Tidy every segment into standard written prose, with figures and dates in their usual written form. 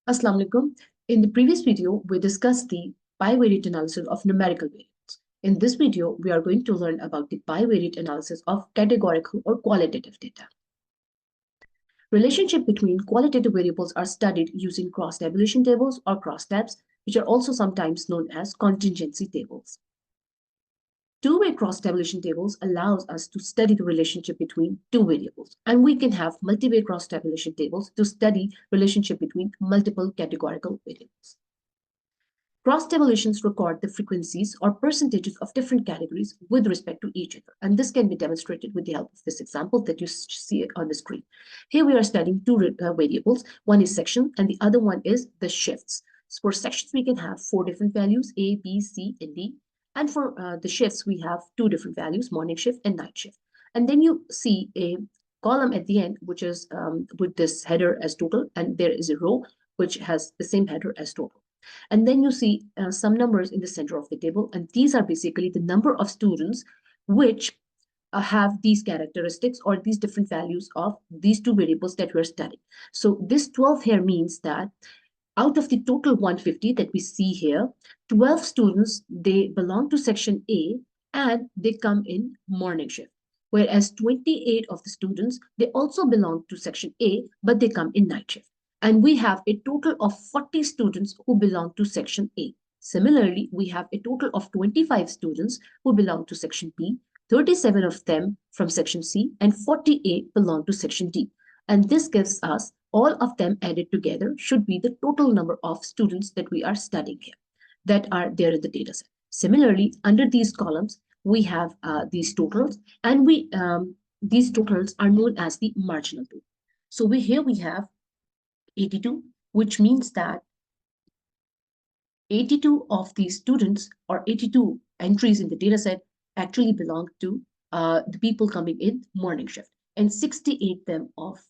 Assalamu alaikum. In the previous video, we discussed the bivariate analysis of numerical variables. In this video, we are going to learn about the bivariate analysis of categorical or qualitative data. Relationship between qualitative variables are studied using cross-tabulation tables or crosstabs, which are also sometimes known as contingency tables. Two-way cross-tabulation tables allows us to study the relationship between two variables, and we can have multi-way cross-tabulation tables to study relationship between multiple categorical variables. Cross-tabulations record the frequencies or percentages of different categories with respect to each other, and this can be demonstrated with the help of this example that you see on the screen. Here we are studying two variables. One is section, and the other one is the shifts. So for sections, we can have 4 different values, A, B, C, and D. And for the shifts, we have 2 different values, morning shift and night shift. And then you see a column at the end, which is with this header as total, and there is a row which has the same header as total. And then you see some numbers in the center of the table, and these are basically the number of students which have these characteristics or these different values of these two variables that we're studying. So this 12 here means that out of the total 150 that we see here, 12 students, they belong to section A and they come in morning shift. Whereas 28 of the students, they also belong to section A, but they come in night shift. And we have a total of 40 students who belong to section A. Similarly, we have a total of 25 students who belong to section B, 37 of them from section C, and 48 belong to section D. And this gives us all of them added together should be the total number of students that we are studying here that are there in the data set. Similarly, under these columns, we have these totals, and these totals are known as the marginal total. So here we have 82, which means that 82 of these students or 82 entries in the data set actually belong to the people coming in morning shift. And 68 of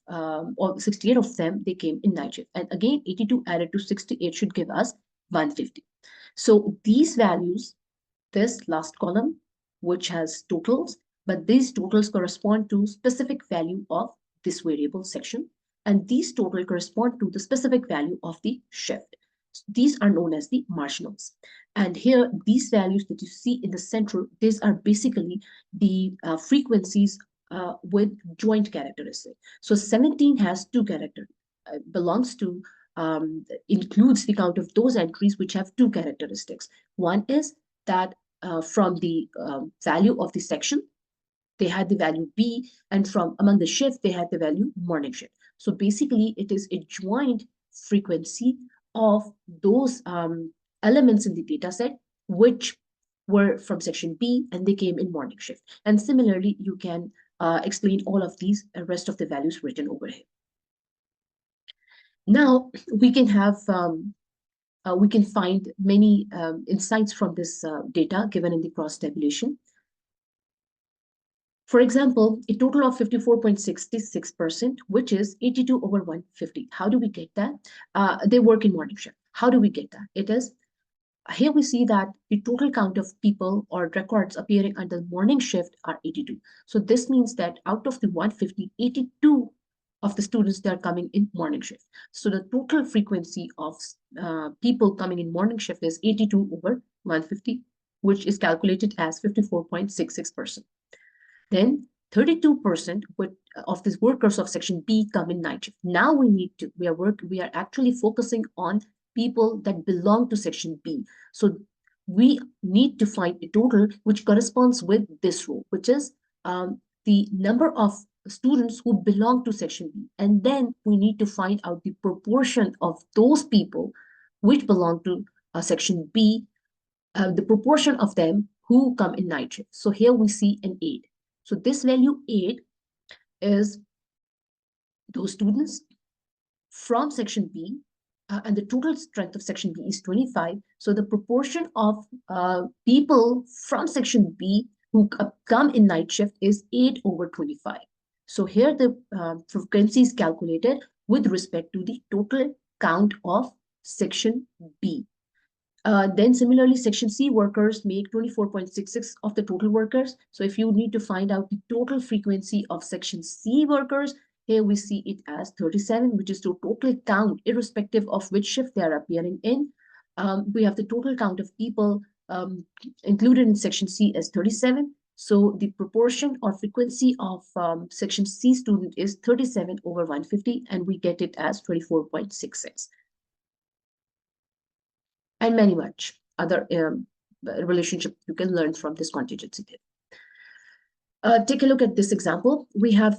them, they came in night shift. And again, 82 added to 68 should give us 150. So these values, this last column, which has totals, but these totals correspond to specific value of this variable section. And these totals correspond to the specific value of the shift. These are known as the marginals. And here, these values that you see in the center, these are basically the frequencies with joint characteristic. So 17 has 2 characters, belongs to, includes the count of those entries which have 2 characteristics. One is that from the value of the section, they had the value B, and from among the shift, they had the value morning shift. So basically, it is a joint frequency of those elements in the data set which were from section B and they came in morning shift. And similarly, you can explain all of these rest of the values written over here. Now we can have we can find many insights from this data given in the cross tabulation. For example, a total of 54.66%, which is 82 over 150. How do we get that? They work in morning shift. How do we get that? It is, here we see that the total count of people or records appearing under morning shift are 82. So this means that out of the 150, 82 of the students, they are coming in morning shift. So the total frequency of people coming in morning shift is 82 over 150, which is calculated as 54.66%. Then 32% of these workers of section B come in night shift. Now we are actually focusing on people that belong to section B. So we need to find a total which corresponds with this row, which is the number of students who belong to section B. And then we need to find out the proportion of those people which belong to section B, the proportion of them who come in night shift. So here we see an 8. So this value 8 is those students from section B, and the total strength of section B is 25. So the proportion of people from section B who come in night shift is 8 over 25. So here the frequency is calculated with respect to the total count of section B. Then similarly, section C workers make 24.66 of the total workers. So if you need to find out the total frequency of section C workers, Here we see it as 37, which is the total count, irrespective of which shift they are appearing in. We have the total count of people included in section C as 37. So the proportion or frequency of section C student is 37 over 150, and we get it as 24.66. And many much other relationship you can learn from this contingency table. Take a look at this example. We have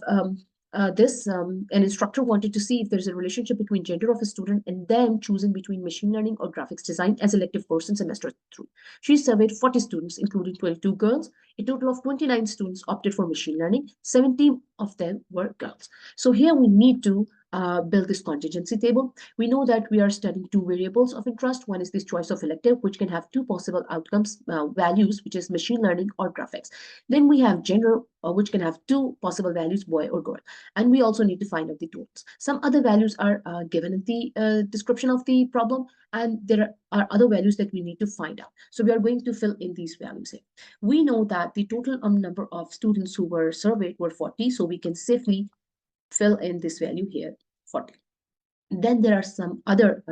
an instructor wanted to see if there's a relationship between gender of a student and them choosing between machine learning or graphics design as elective course in semester 3. She surveyed 40 students, including 22 girls. A total of 29 students opted for machine learning. 17 of them were girls. So here we need to build this contingency table. We know that we are studying two variables of interest. One is this choice of elective, which can have two possible outcomes, values, which is machine learning or graphics. Then we have gender, which can have two possible values, boy or girl. And we also need to find out the totals. Some other values are given in the description of the problem, and there are other values that we need to find out. So we are going to fill in these values here. We know that the total number of students who were surveyed were 40, so we can safely fill in this value here, 40. Then there are some other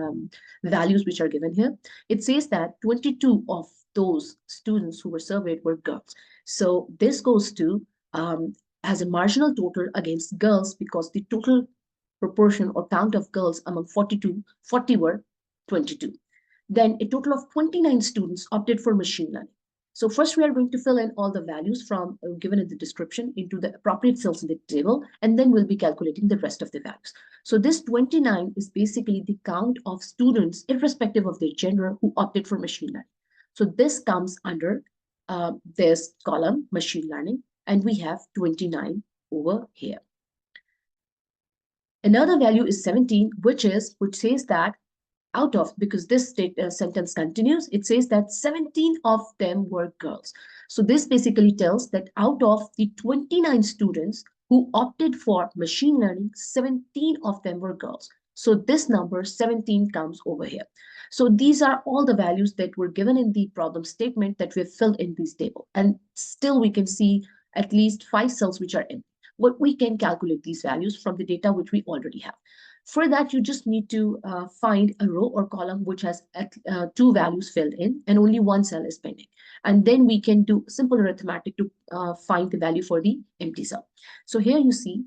values which are given here. It says that 22 of those students who were surveyed were girls. So this goes to as a marginal total against girls, because the total proportion or count of girls among 40 were 22. Then a total of 29 students opted for machine learning. So first we are going to fill in all the values from given in the description into the appropriate cells in the table, and then we'll be calculating the rest of the values. So this 29 is basically the count of students, irrespective of their gender, who opted for machine learning. So this comes under this column, machine learning, and we have 29 over here. Another value is 17, which says that out of, because this sentence continues, it says that 17 of them were girls. So this basically tells that out of the 29 students who opted for machine learning, 17 of them were girls. So this number 17 comes over here. So these are all the values that were given in the problem statement that we have filled in this table. And still we can see at least 5 cells which are empty. But we can calculate these values from the data which we already have. For that, you just need to find a row or column which has 2 values filled in and only 1 cell is pending. And then we can do simple arithmetic to find the value for the empty cell. So here you see,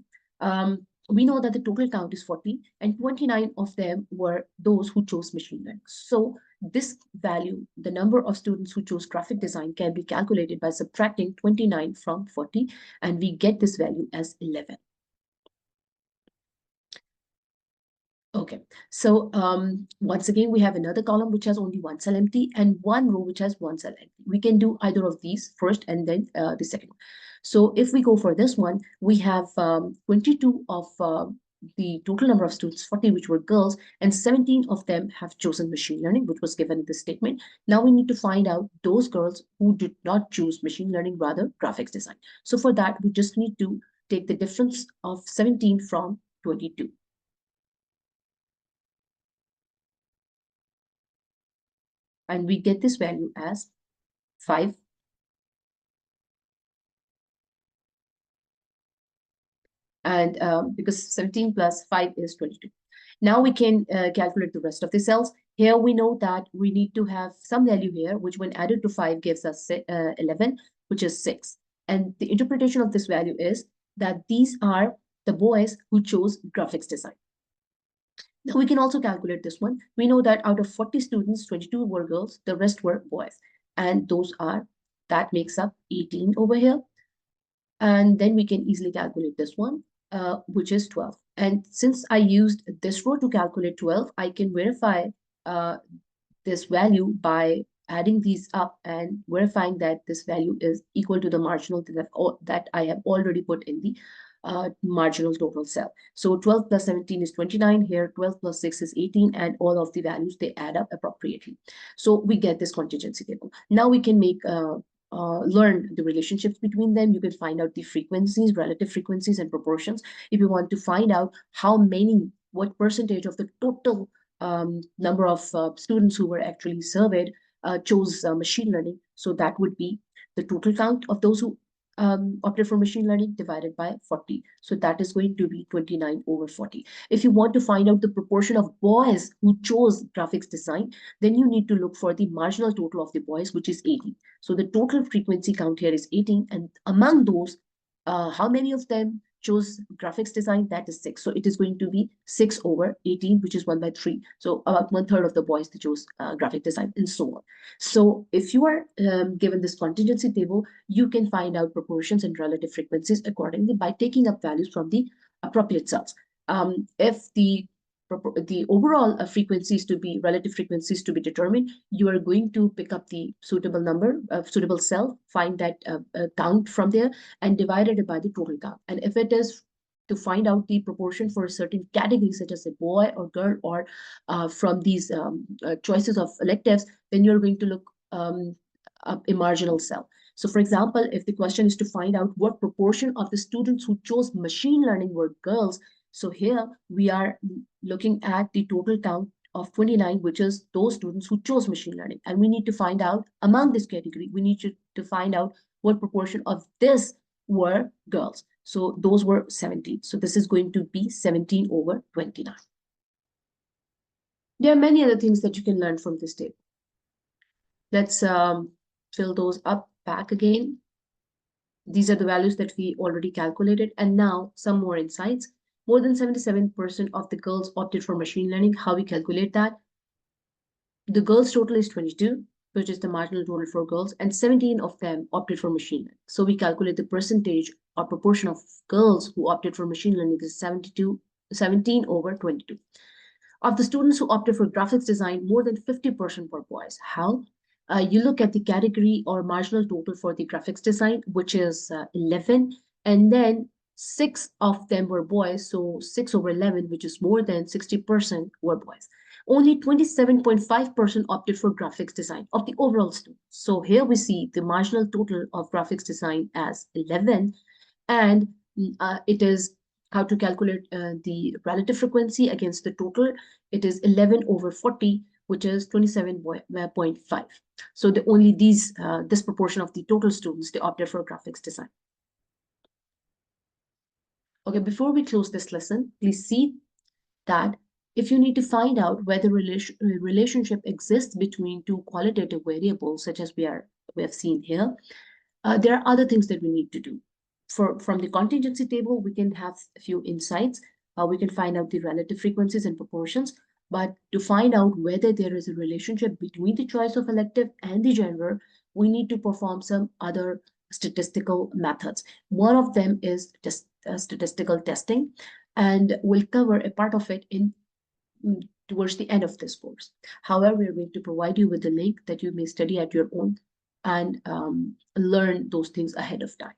we know that the total count is 40 and 29 of them were those who chose machine learning. So this value, the number of students who chose graphic design, can be calculated by subtracting 29 from 40, and we get this value as 11. Okay, so once again, we have another column which has only 1 cell empty and 1 row which has 1 cell empty. We can do either of these first and then the second one. So if we go for this one, we have 22 of the total number of students, 40 which were girls, and 17 of them have chosen machine learning, which was given in this statement. Now we need to find out those girls who did not choose machine learning, rather graphics design. So for that, we just need to take the difference of 17 from 22. And we get this value as 5. And because 17 plus 5 is 22. Now we can calculate the rest of the cells. Here we know that we need to have some value here, which when added to 5 gives us 11, which is 6. And the interpretation of this value is that these are the boys who chose graphics design. Now we can also calculate this one. We know that out of 40 students, 22 were girls, the rest were boys. And that makes up 18 over here. And then we can easily calculate this one, which is 12. And since I used this row to calculate 12, I can verify this value by adding these up and verifying that this value is equal to the marginal that I have already put in the marginal total cell. So 12 plus 17 is 29 here, 12 plus 6 is 18, and all of the values, they add up appropriately. So we get this contingency table. Now we can make learn the relationships between them. You can find out the frequencies, relative frequencies and proportions. If you want to find out what percentage of the total number of students who were actually surveyed chose machine learning. So that would be the total count of those who opted for machine learning divided by 40. So that is going to be 29 over 40. If you want to find out the proportion of boys who chose graphics design, then you need to look for the marginal total of the boys, which is 18. So the total frequency count here is 18. And among those, how many of them chose graphics design? That is 6. So it is going to be 6 over 18, which is 1 by 3. So about 1/3 of the boys they chose graphic design, and so on. So if you are given this contingency table, you can find out proportions and relative frequencies accordingly by taking up values from the appropriate cells. If the overall frequencies to be relative frequencies to be determined, you are going to pick up the suitable number, suitable cell, find that count from there, and divide it by the total count. And if it is to find out the proportion for a certain category, such as a boy or girl, or from these choices of electives, then you're going to look up a marginal cell. So for example, if the question is to find out what proportion of the students who chose machine learning were girls, so here we are looking at the total count of 29, which is those students who chose machine learning. And we need to find out among this category, we need to find out what proportion of this were girls. So those were 17. So this is going to be 17 over 29. There are many other things that you can learn from this table. Let's fill those up back again. These are the values that we already calculated. And now some more insights. More than 77% of the girls opted for machine learning. How we calculate that? The girls' total is 22, which is the marginal total for girls, and 17 of them opted for machine learning. So we calculate the percentage or proportion of girls who opted for machine learning is 17 over 22. Of the students who opted for graphics design, more than 50% were boys. How? You look at the category or marginal total for the graphics design, which is 11, and then 6 of them were boys, so 6 over 11, which is more than 60%, were boys. Only 27.5% opted for graphics design of the overall students. So here we see the marginal total of graphics design as 11, and it is how to calculate the relative frequency against the total. It is 11 over 40, which is 27.5. So the only this proportion of the total students, they opted for graphics design. Okay, before we close this lesson, please see that if you need to find out whether relationship exists between two qualitative variables, such as we have seen here, there are other things that we need to do. From the contingency table, we can have a few insights. We can find out the relative frequencies and proportions, but to find out whether there is a relationship between the choice of elective and the gender, we need to perform some other statistical methods. One of them is just statistical testing, and we'll cover a part of it in towards the end of this course. However, we're going to provide you with a link that you may study at your own and learn those things ahead of time.